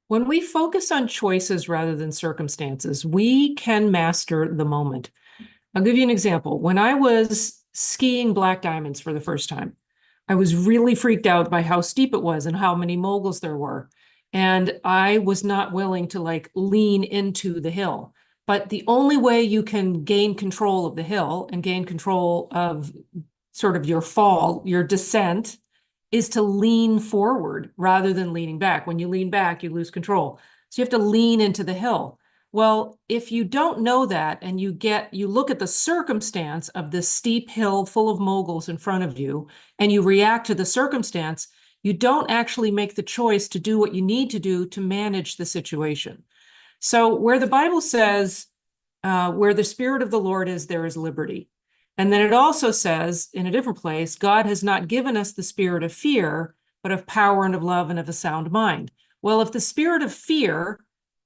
When we focus on choices rather than circumstances, we can master the moment. I'll give you an example. When I was skiing black diamonds for the first time, I was really freaked out by how steep it was and how many moguls there were. And I was not willing to like lean into the hill. But the only way you can gain control of the hill and gain control of sort of your fall, your descent, is to lean forward rather than leaning back. When you lean back, you lose control. So you have to lean into the hill. Well, if you don't know that and you look at the circumstance of this steep hill full of moguls in front of you and you react to the circumstance, you don't actually make the choice to do what you need to do to manage the situation. So where the Bible says, where the Spirit of the Lord is, there is liberty. And then it also says in a different place, God has not given us the spirit of fear, but of power and of love and of a sound mind. Well, if the spirit of fear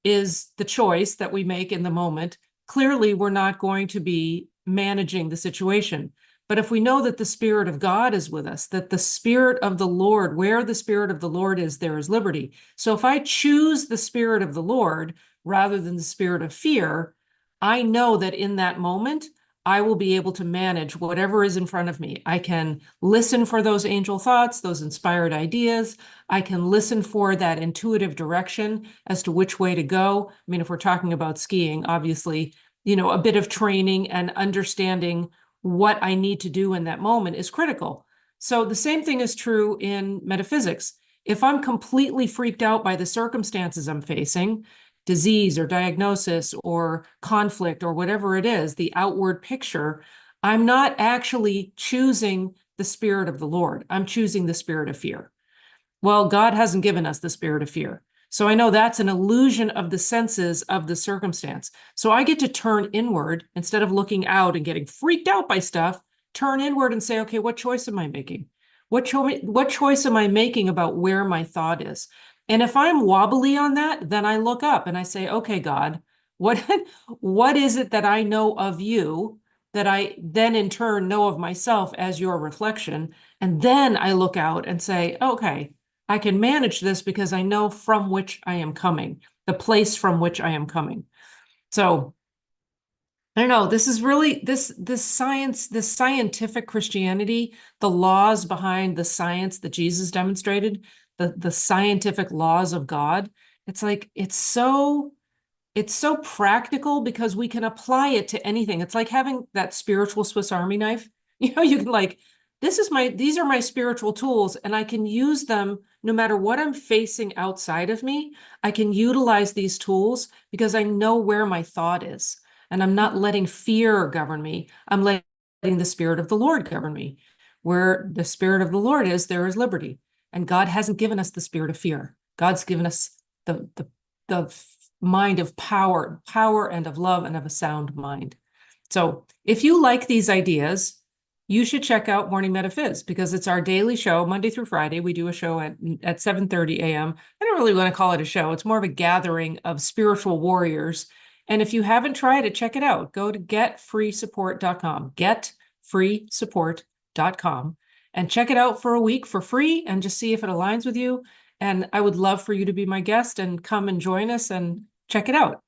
is the choice that we make in the moment, clearly we're not going to be managing the situation. But if we know that the Spirit of God is with us, that the Spirit of the Lord, where the Spirit of the Lord is, there is liberty. So if I choose the Spirit of the Lord rather than the spirit of fear, I know that in that moment, I will be able to manage whatever is in front of me. I can listen for those angel thoughts, those inspired ideas. I can listen for that intuitive direction as to which way to go. I mean, if we're talking about skiing, obviously, a bit of training and understanding what I need to do in that moment is critical. So the same thing is true in metaphysics. If I'm completely freaked out by the circumstances I'm facing, disease or diagnosis or conflict or whatever it is, the outward picture, I'm not actually choosing the spirit of the Lord. I'm choosing the spirit of fear. Well, God hasn't given us the spirit of fear. So I know that's an illusion of the senses of the circumstance. So I get to turn inward instead of looking out and getting freaked out by stuff, turn inward and say, okay, what choice am I making? What choice am I making about where my thought is? And if I'm wobbly on that, then I look up and I say, okay, God, what, what is it that I know of you that I then in turn know of myself as your reflection? And then I look out and say, okay, I can manage this because I know from which I am coming, the place from which I am coming. So I don't know, this is really this science, this scientific Christianity, the laws behind the science that Jesus demonstrated, the scientific laws of God. It's like it's so practical because we can apply it to anything. It's like having that spiritual Swiss Army knife. You can like, these are my spiritual tools, and I can use them no matter what I'm facing outside of me. I can utilize these tools because I know where my thought is, and I'm not letting fear govern me. I'm letting the Spirit of the Lord govern me. Where the Spirit of the Lord is, there is liberty. And God hasn't given us the spirit of fear. God's given us the mind of power and of love and of a sound mind. So if you like these ideas, you should check out Morning Metaphys because it's our daily show, Monday through Friday. We do a show at 7:30 a.m. I don't really want to call it a show. It's more of a gathering of spiritual warriors. And if you haven't tried it, check it out. Go to getfreesupport.com, getfreesupport.com, and check it out for a week for free and just see if it aligns with you. And I would love for you to be my guest and come and join us and check it out.